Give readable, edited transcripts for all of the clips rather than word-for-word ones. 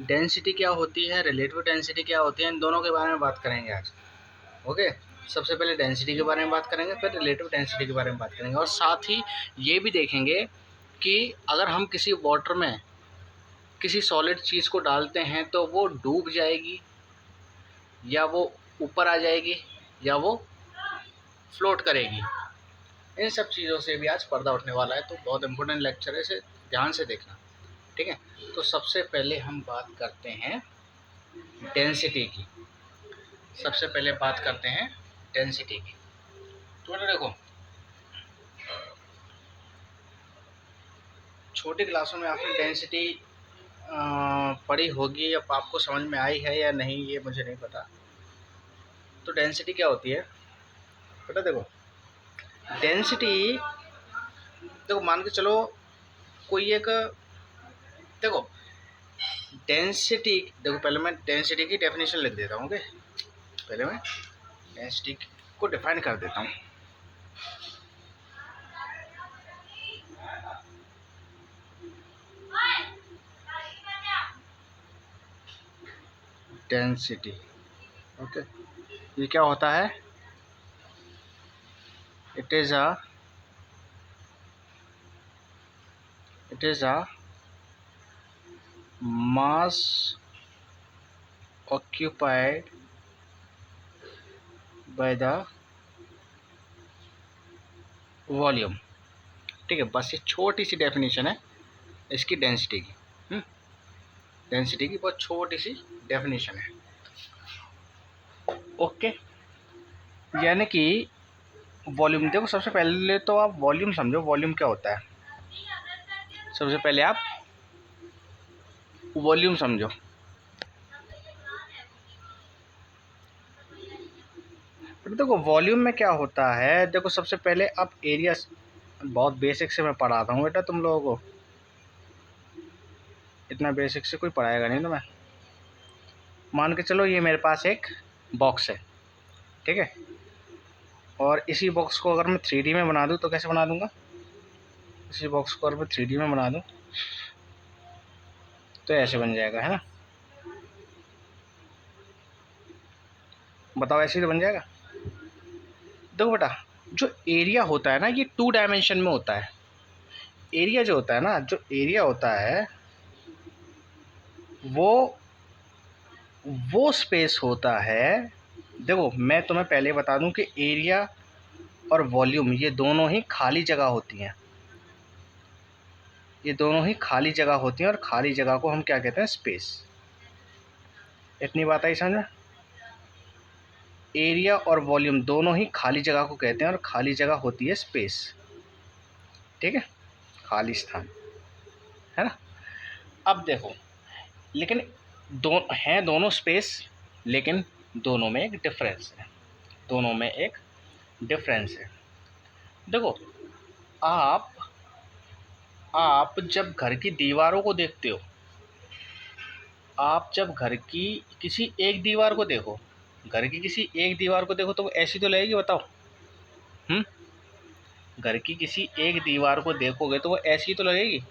Density क्या होती है, रिलेटिव डेंसिटी क्या होती है, इन दोनों के बारे में बात करेंगे आज। ओके, सबसे पहले डेंसिटी के बारे में बात करेंगे, फिर रिलेटिव डेंसिटी के बारे में बात करेंगे, और साथ ही ये भी देखेंगे कि अगर हम किसी वाटर में किसी सॉलिड चीज़ को डालते हैं तो वो डूब जाएगी, या वो ऊपर आ जाएगी, या वो फ्लोट करेगी। इन सब चीज़ों से भी आज पर्दा उठने वाला है, तो बहुत इंपॉर्टेंट लेक्चर है, इसे ध्यान से देखना। ठीक है, तो सबसे पहले हम बात करते हैं डेंसिटी की। सबसे पहले बात करते हैं डेंसिटी की। तो देखो, छोटी क्लासों में आपने डेंसिटी पढ़ी होगी, अब आपको समझ में आई है या नहीं ये मुझे नहीं पता। तो डेंसिटी क्या होती है पता? देखो, डेंसिटी, देखो मान के चलो कोई एक, देखो डेंसिटी, देखो पहले मैं डेंसिटी की डेफिनेशन लिख देता हूँ। ओके, पहले मैं डेंसिटी को डिफाइन कर देता हूँ। डेंसिटी, ओके, ये क्या होता है? It is a mass occupied by the volume. ठीक है, बस ये छोटी सी डेफिनेशन है इसकी डेंसिटी की। डेंसिटी की बहुत छोटी सी डेफिनेशन है। ओके, यानी कि वॉल्यूम, देखो सबसे पहले तो आप वॉल्यूम समझो, वॉल्यूम क्या होता है। सबसे पहले आप वॉल्यूम समझो। तो देखो वॉल्यूम में क्या होता है, देखो सबसे पहले आप एरिया, बहुत बेसिक से मैं पढ़ाता हूँ बेटा तुम लोगों को, इतना बेसिक से कोई पढ़ाएगा नहीं। तो मैं मान के चलो ये मेरे पास एक बॉक्स है, ठीक है, और इसी बॉक्स को अगर मैं 3D में बना दूँ तो कैसे बना दूँगा? इसी बॉक्स को अगर मैं 3D में बना दूँ तो ऐसे बन जाएगा, है ना? बताओ, ऐसे ही तो बन जाएगा। देखो बेटा, जो एरिया होता है ना, ये 2 डायमेंशन में होता है। एरिया जो होता है ना, जो एरिया होता है वो स्पेस होता है। देखो मैं तुम्हें पहले बता दूं कि एरिया और वॉल्यूम ये दोनों ही खाली जगह होती हैं। ये दोनों ही खाली जगह होती हैं, और खाली जगह को हम क्या कहते हैं? स्पेस। इतनी बात आई समझ में? एरिया और वॉल्यूम दोनों ही खाली जगह को कहते हैं, और खाली जगह होती है स्पेस। ठीक है, खाली स्थान, है ना? अब देखो, लेकिन हैं दोनों स्पेस, लेकिन दोनों में एक डिफरेंस है। दोनों में एक डिफरेंस है। देखो, आप जब घर की दीवारों को देखते हो, आप जब घर की किसी एक दीवार को देखो, घर की किसी एक दीवार को देखो तो वो ऐसी तो लगेगी, बताओ। घर की किसी एक दीवार को देखोगे तो वो ऐसी तो लगेगी।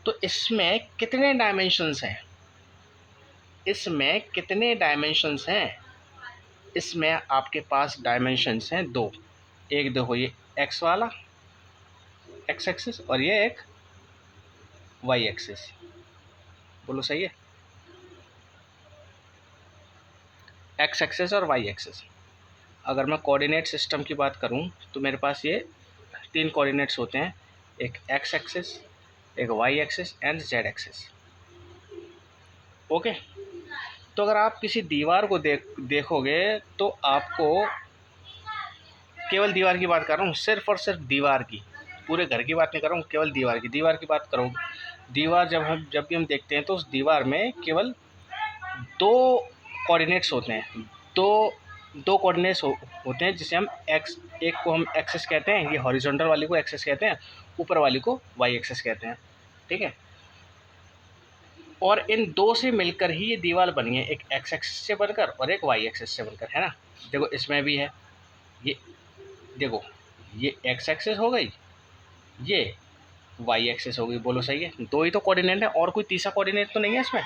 तो इसमें कितने डायमेंशंस हैं? इसमें कितने डायमेंशंस हैं? इसमें आपके पास डायमेंशंस हैं 2। एक देखो ये एक्स वाला, एक्स एक्सिस, और ये एक वाई एक्सिस। बोलो सही है? एक्स एक्सिस और वाई एक्सिस। अगर मैं कोऑर्डिनेट सिस्टम की बात करूं तो मेरे पास ये 3 कोऑर्डिनेट्स होते हैं, एक एक्स एक्सिस, एक Y axis and Z axis. Okay, तो अगर आप किसी दीवार को देखोगे तो आपको, केवल दीवार की बात कर रहा हूँ, सिर्फ और सिर्फ दीवार की, पूरे घर की बात नहीं कर रहा हूँ, केवल दीवार की बात करो। दीवार जब भी हम देखते हैं तो उस दीवार में केवल 2 कोऑर्डिनेट्स होते हैं। दो कोऑर्डिनेट्स होते हैं, जिसे हम एक्स, एक को हम एक्सिस कहते हैं, ये हॉरिजॉन्टल वाली को एक्सिस कहते हैं, ऊपर वाली को वाई एक्सिस कहते हैं। ठीक है, और इन 2 से मिलकर ही ये दीवार बनी है, एक एक्स एक्सिस से बनकर और एक वाई एक्सिस से बनकर, है ना? देखो इसमें भी है, ये देखो, ये एक्स एक्सिस हो गई, ये वाई एक्सिस हो गई। बोलो सही है? 2 ही तो कोऑर्डिनेट है, और कोई तीसरा कोऑर्डिनेट तो नहीं है इसमें।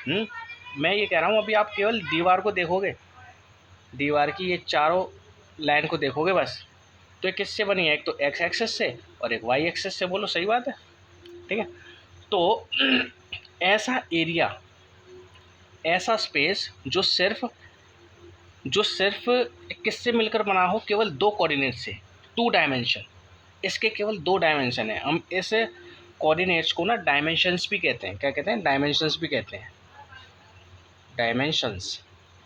मैं ये कह रहा हूँ अभी आप केवल दीवार को देखोगे, दीवार की ये चारों लाइन को देखोगे बस, तो ये किससे बनी है? एक तो एक्स एक्सेस से और एक वाई एक्सेस से। बोलो सही बात है, ठीक है। तो ऐसा एरिया, ऐसा स्पेस जो सिर्फ किससे मिलकर बना हो? केवल दो कोऑर्डिनेट से, टू डायमेंशन। इसके केवल दो डायमेंशन है। हम इस कोऑर्डिनेट्स को ना डायमेंशंस भी कहते हैं। क्या कहते हैं? डायमेंशंस भी कहते हैं, डायमेंशंस,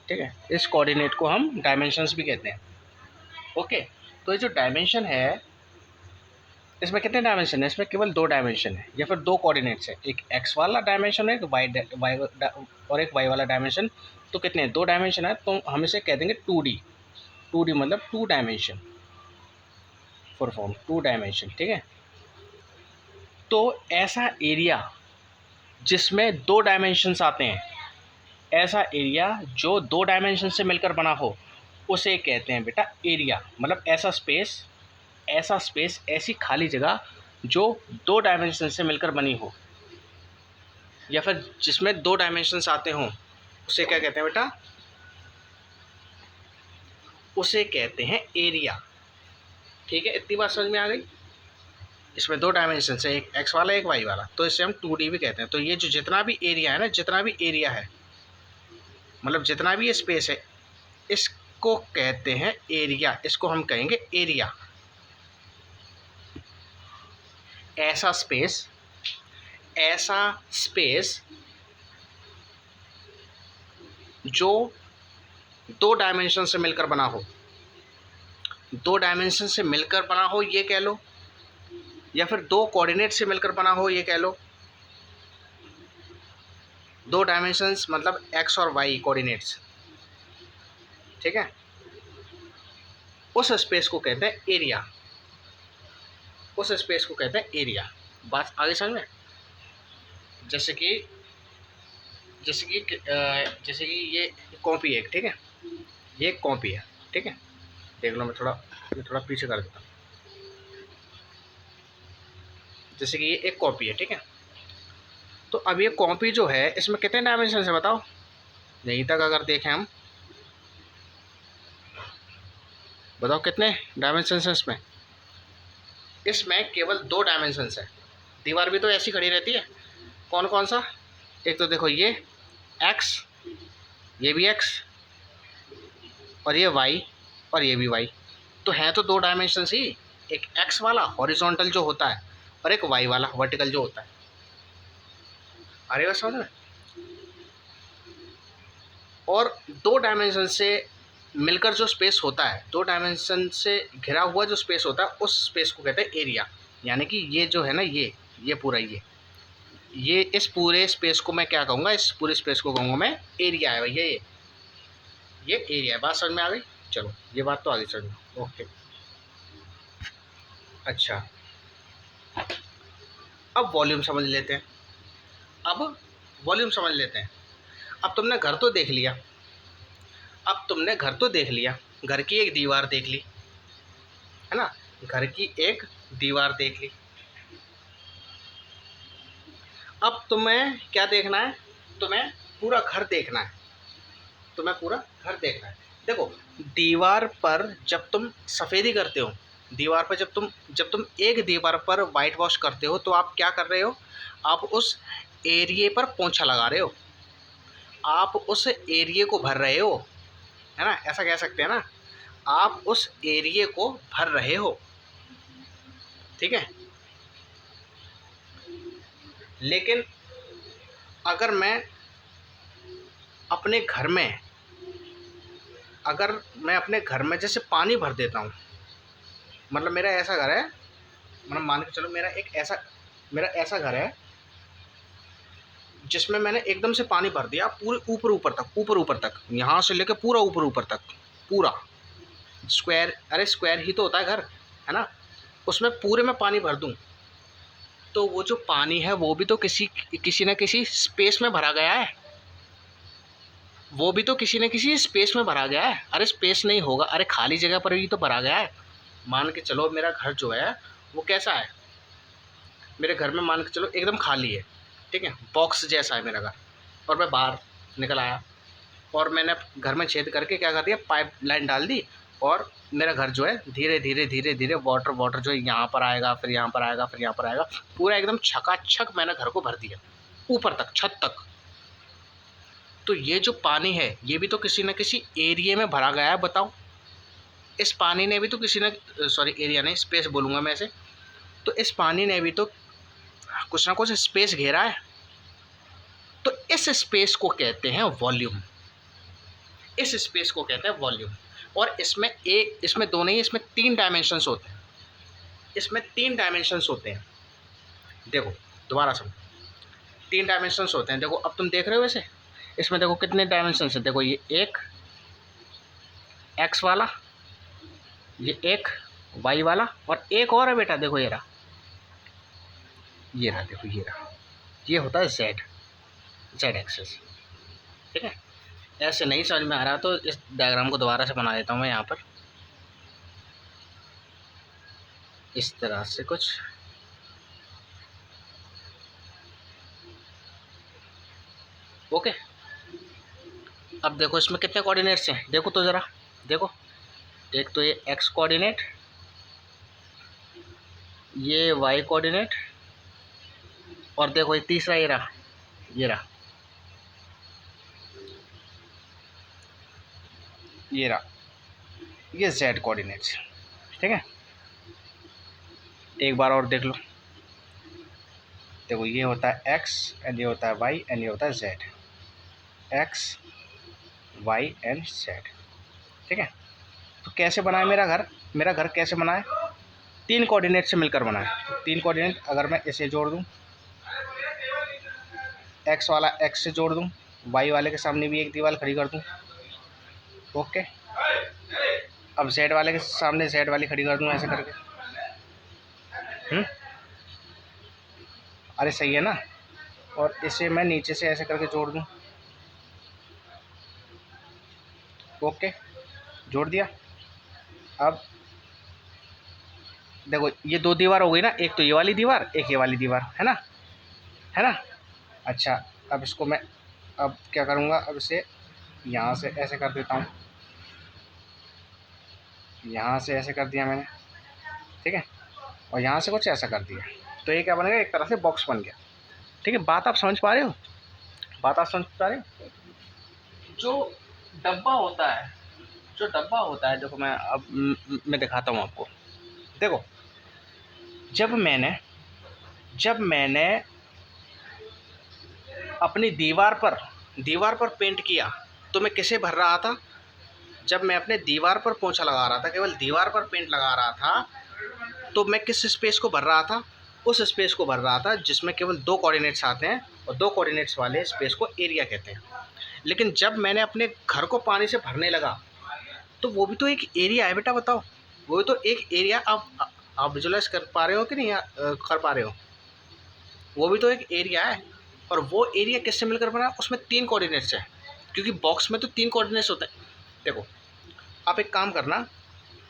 ठीक है। इस कोऑर्डिनेट को हम डायमेंशंस भी कहते हैं। ओके, तो ये जो डायमेंशन है, इसमें कितने डायमेंशन है? इसमें केवल दो डायमेंशन है, या फिर दो कोऑर्डिनेट्स है। एक एक्स वाला डायमेंशन है, एक वाई और एक वाई वाला डायमेंशन। तो कितने? दो डायमेंशन है, तो हम इसे कह देंगे 2D। 2D मतलब two dimension, full form two dimension, ठीक है। तो ऐसा एरिया जिसमें दो डायमेंशंस आते हैं, ऐसा एरिया जो दो डायमेंशन से मिलकर बना हो, उसे कहते हैं बेटा एरिया। मतलब ऐसा स्पेस, ऐसी खाली जगह जो दो डायमेंशन से मिलकर बनी हो, या फिर जिसमें दो डायमेंशंस आते हों, उसे क्या कहते हैं बेटा? उसे कहते हैं एरिया। ठीक है, इतनी बात समझ में आ गई? इसमें दो डायमेंशन है, एक एक्स वाला एक वाई वाला, तो इसे हम 2D भी कहते हैं। तो ये जो जितना भी एरिया है ना, जितना भी एरिया है, मतलब जितना भी ये स्पेस है, इसको कहते हैं एरिया। इसको हम कहेंगे एरिया। ऐसा स्पेस जो दो डायमेंशन से मिलकर बना हो, दो डायमेंशन से मिलकर बना हो ये कह लो, या फिर दो कोऑर्डिनेट से मिलकर बना हो ये कह लो। दो डायमेंशंस मतलब एक्स और वाई कोऑर्डिनेट्स, ठीक है। उस स्पेस को कहते हैं एरिया, उस स्पेस को कहते हैं एरिया। बात आगे समझ में? जैसे कि ये कॉपी है, ठीक है। ये एक कॉपी है, ठीक है। देख लो, मैं थोड़ा पीछे कर देता हूँ। जैसे कि ये एक कॉपी है, ठीक है। तो अब ये कॉपी जो है, इसमें कितने डायमेंशन है बताओ? यहीं तक अगर देखें हम, बताओ कितने डायमेंशन है इसमें? इसमें केवल दो डायमेंशन है। दीवार भी तो ऐसी खड़ी रहती है। कौन कौन सा? एक तो देखो ये एक्स, ये भी एक्स, और ये वाई, और ये भी वाई। तो है तो दो डायमेंशन ही, एक एक्स वाला हॉरिजॉन्टल जो होता है, और एक वाई वाला वर्टिकल जो होता है। अरे बस समझ में? और दो डायमेंशन से मिलकर जो स्पेस होता है, दो डायमेंशन से घिरा हुआ जो स्पेस होता है, उस स्पेस को कहते हैं एरिया। यानी कि ये जो है ना, ये पूरा ये इस पूरे स्पेस को मैं क्या कहूँगा? इस पूरे स्पेस को कहूँगा मैं एरिया है भैया। ये एरिया है। बात समझ में आ गई? चलो, ये बात तो आगे समझ में। ओके, अच्छा, अब वॉल्यूम समझ लेते हैं। अब तुमने घर तो देख लिया, घर की एक दीवार देख ली, है ना? घर की एक दीवार देख ली। अब तुम्हें क्या देखना है? तुम्हें पूरा घर देखना है। देखो, दीवार पर जब तुम सफ़ेदी करते हो, दीवार पर जब तुम एक दीवार पर वाइट वॉश करते हो, तो आप क्या कर रहे हो? आप उस एरिए पर पोंछा लगा रहे हो, आप उस एरिए को भर रहे हो, है ना? ऐसा कह सकते हैं ना, आप उस एरिए को भर रहे हो, ठीक है। लेकिन अगर मैं अपने घर में जैसे पानी भर देता हूँ, मतलब मेरा ऐसा घर है, मतलब मान के चलो मेरा ऐसा घर है जिसमें मैंने एकदम से पानी भर दिया पूरे ऊपर तक, यहाँ से लेकर पूरा ऊपर तक, पूरा स्क्वायर, अरे स्क्वायर ही तो होता है घर, है ना? उसमें पूरे में पानी भर दूँ, तो वो जो पानी है वो भी तो किसी न किसी स्पेस में भरा गया है। अरे स्पेस नहीं होगा, अरे खाली जगह पर भी तो भरा गया है। मान के चलो मेरा घर जो है वो कैसा है? मेरे घर में मान के चलो एकदम खाली है, ठीक है, बॉक्स जैसा है मेरा घर। और मैं बाहर निकल आया और मैंने घर में छेद करके क्या कर दिया, पाइप लाइन डाल दी और मेरा घर जो है धीरे धीरे धीरे धीरे वाटर जो है यहाँ पर आएगा, फिर यहाँ पर आएगा, फिर यहाँ पर आएगा, पूरा एकदम छकाछक मैंने घर को भर दिया ऊपर तक, छत तक। तो ये जो पानी है ये भी तो किसी न किसी एरिया में भरा गया है, बताओ। इस पानी ने भी तो किसी न, सॉरी एरिया नहीं, स्पेस बोलूँगा मैं इसे, तो इस पानी ने भी तो कुछ ना कुछ स्पेस घेरा है। तो इस स्पेस को कहते हैं वॉल्यूम, इस स्पेस को कहते हैं वॉल्यूम। और इसमें दो नहीं, इसमें 3 डायमेंशंस होते हैं, इसमें 3 डायमेंशंस होते हैं। देखो दोबारा समझो, 3 डायमेंशंस होते हैं। देखो अब तुम देख रहे हो वैसे, इसमें देखो कितने डायमेंशंस हैं। देखो ये एक एक्स वाला, ये एक वाई वाला, और एक और है बेटा, देखो ये रहा, ये रहा, देखो ये रहा, ये होता है जेड एक्सेस। ठीक है, ऐसे नहीं समझ में आ रहा तो इस डायग्राम को दोबारा से बना देता हूँ मैं यहाँ पर, इस तरह से कुछ। ओके, अब देखो इसमें कितने कोऑर्डिनेट्स हैं, देखो तो ज़रा, देखो एक तो ये एक्स कोऑर्डिनेट, ये वाई कोऑर्डिनेट, और देखो ये तीसरा ये रहा, ये रहा, ये रहा, ये जेड कोऑर्डिनेट्स। ठीक है, एक बार और देख लो, देखो ये होता है एक्स एंड ये होता है वाई एंड ये होता है Z, X Y and Z. ठीक है, तो कैसे बना है मेरा घर, मेरा घर कैसे बना है, 3 कोऑर्डिनेट से मिलकर बना है। तो 3 कोऑर्डिनेट अगर मैं इसे जोड़ दूँ, एक्स वाला एक्स से जोड़ दूँ, वाई वाले के सामने भी एक दीवार खड़ी कर दूँ, ओके। अब जेड वाले के सामने जेड वाली खड़ी कर दूँ ऐसे करके, अरे सही है ना। और इसे मैं नीचे से ऐसे करके जोड़ दूँ, ओके, जोड़ दिया। अब देखो ये 2 दीवार हो गई ना, एक तो ये वाली दीवार, एक ये वाली दीवार, है ना, है ना। अच्छा, अब इसको मैं अब क्या करूँगा, अब इसे यहाँ से ऐसे कर देता हूँ, यहाँ से ऐसे कर दिया मैंने, ठीक है, और यहाँ से कुछ ऐसा कर दिया, तो ये क्या बनेगा, एक तरह से बॉक्स बन गया। ठीक है, बात आप समझ पा रहे हो, बात आप समझ पा रहे हो। जो डब्बा होता है, जो डब्बा होता है, देखो मैं अब मैं दिखाता हूँ आपको। देखो जब मैंने अपनी दीवार पर पेंट किया तो मैं किसे भर रहा था, जब मैं अपने दीवार पर पोंछा लगा रहा था, केवल दीवार पर पेंट लगा रहा था, तो मैं किस स्पेस को भर रहा था, उस स्पेस को भर रहा था जिसमें केवल 2 कोऑर्डिनेट्स आते हैं, और 2 कोऑर्डिनेट्स वाले स्पेस को एरिया कहते हैं। लेकिन जब मैंने अपने घर को पानी से भरने लगा तो वो भी तो एक एरिया है बेटा, बताओ, वो भी तो एक एरिया। आप विजुलाइज कर पा रहे हो कि नहीं कर पा रहे हो, वो भी तो एक एरिया है। और वो एरिया किससे मिलकर बना, उसमें 3 कोऑर्डिनेट्स हैं, क्योंकि बॉक्स में तो 3 कोऑर्डिनेट्स होते हैं। देखो आप एक काम करना,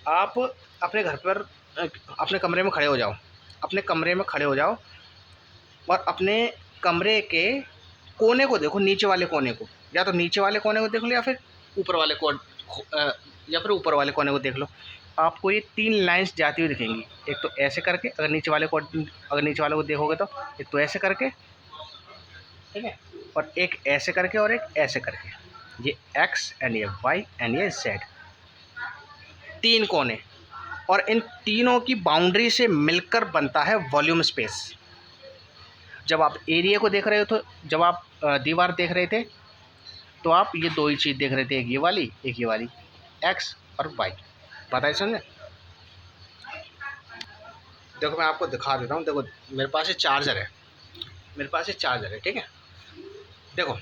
आप अपने घर पर अपने कमरे में खड़े हो जाओ, अपने कमरे में खड़े हो जाओ और अपने कमरे के कोने को देखो, नीचे वाले कोने को, या तो नीचे वाले कोने को देख लो, या फिर ऊपर वाले ऊपर वाले कोने को देख लो। आपको ये 3 लाइंस जाती हुई दिखेंगी, एक तो ऐसे करके, अगर नीचे वाले को देखोगे तो एक तो ऐसे करके, ठीक है, और एक ऐसे करके और एक ऐसे करके, ये एक्स एंड ये वाई एंड ये जेड, 3 कोने, और इन तीनों की बाउंड्री से मिलकर बनता है वॉल्यूम स्पेस। जब आप एरिया को देख रहे हो, तो जब आप दीवार देख रहे थे तो आप ये 2 ही चीज़ देख रहे थे, एक ये वाली एक्स और वाई। पता है समझे। देखो मैं आपको दिखा देता हूँ, देखो मेरे पास ये चार्जर है, ठीक है। देखो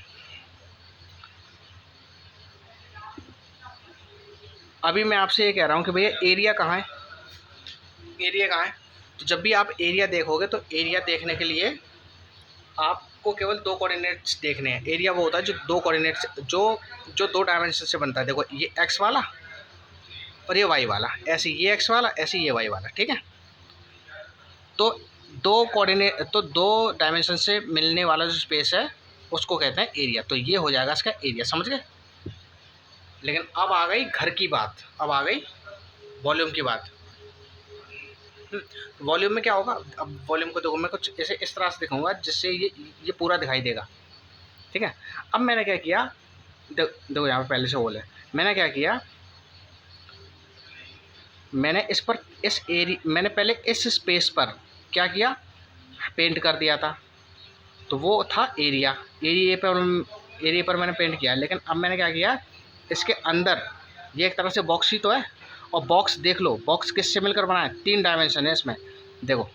अभी मैं आपसे ये कह रहा हूँ कि भैया एरिया कहाँ है, तो जब भी आप एरिया देखोगे तो एरिया देखने के लिए आपको केवल 2 कोऑर्डिनेट्स देखने हैं। एरिया वो होता है जो 2 कोऑर्डिनेट्स जो 2 डायमेंशन से बनता है। देखो ये एक्स वाला और ये वाई वाला, ऐसे ये एक्स वाला, ऐसे ये वाई वाला, ठीक है। तो 2 डायमेंशन से मिलने वाला जो स्पेस है उसको कहते हैं एरिया। तो ये हो जाएगा इसका एरिया, समझ गए। लेकिन अब आ गई घर की बात, अब आ गई वॉल्यूम की बात। वॉल्यूम में क्या होगा, अब वॉल्यूम को देखो मैं कुछ ऐसे इस तरह से दिखाऊंगा जिससे ये पूरा दिखाई देगा, ठीक है। अब मैंने क्या किया, देखो यहाँ पे पहले से होल है, मैंने क्या किया, मैंने इस पर इस एरिया, मैंने पहले इस स्पेस पर क्या किया, पेंट कर दिया था, तो वो था एरिया। एरिया पर मैंने पेंट किया। लेकिन अब मैंने क्या किया, इसके अंदर ये एक तरह से बॉक्स ही तो है, और बॉक्स देख लो, बॉक्स किससे मिलकर बना है, 3 डायमेंशन है इसमें। देखो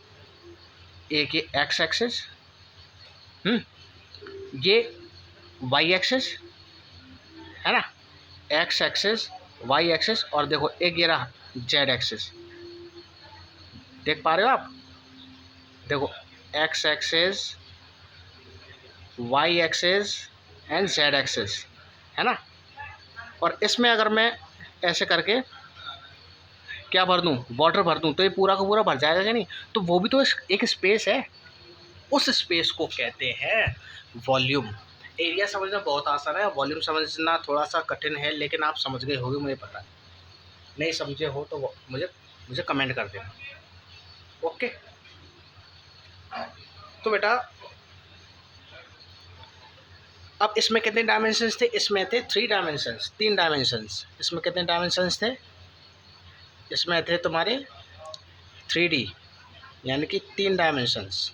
एक ये एक्स एक्सिस, ये वाई एक्सिस है ना, एक्स एक्सिस वाई एक्सिस, और देखो एक ये रहा जेड एक्सिस। देख पा रहे हो आप, देखो X axis Y axis and Z axis, है ना। और इसमें अगर मैं ऐसे करके क्या भर दूँ, वाटर भर दूँ, तो ये पूरा का पूरा भर जाएगा क्या नहीं। तो वो भी तो एक स्पेस है, उस स्पेस को कहते हैं वॉल्यूम। एरिया समझना बहुत आसान है, वॉल्यूम समझना थोड़ा सा कठिन है, लेकिन आप समझ गए होगे मुझे पता है। नहीं समझे हो तो मुझे कमेंट कर देना, ओके। तो बेटा अब इसमें कितने डायमेंशंस थे, इसमें थे 3 डायमेंशंस, 3 डायमेंशंस। इसमें कितने डायमेंशंस थे, इसमें थे तुम्हारे 3D, यानी कि 3 डायमेंशंस,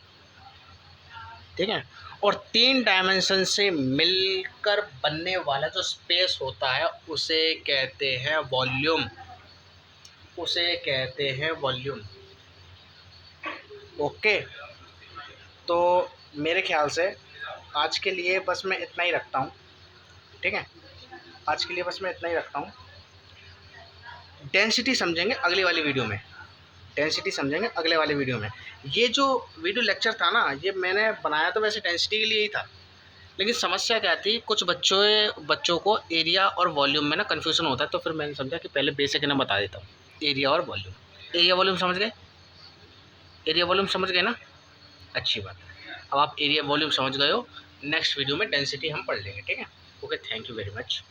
ठीक है। और 3 डायमेंशन से मिलकर बनने वाला जो स्पेस होता है उसे कहते हैं वॉल्यूम, उसे कहते हैं वॉल्यूम, ओके। तो मेरे ख्याल से आज के लिए बस मैं इतना ही रखता हूँ, ठीक है। आज के लिए बस मैं इतना ही रखता हूँ। डेंसिटी समझेंगे अगली वाली वीडियो में, डेंसिटी समझेंगे अगले वाले वीडियो में। ये जो वीडियो लेक्चर था ना, ये मैंने बनाया तो वैसे डेंसिटी के लिए ही था, लेकिन समस्या क्या थी, कुछ बच्चों को एरिया और वॉल्यूम में ना कन्फ्यूजन होता है। तो फिर मैंने समझा कि पहले बेसिक ना बता देता हूँ, एरिया और वॉल्यूम। एरिया वॉल्यूम समझ गए, एरिया वॉल्यूम समझ गए ना, अच्छी बात है। अब आप एरिया वॉल्यूम समझ गए हो, नेक्स्ट वीडियो में डेंसिटी हम पढ़ लेंगे, ठीक है। Okay, thank you very much.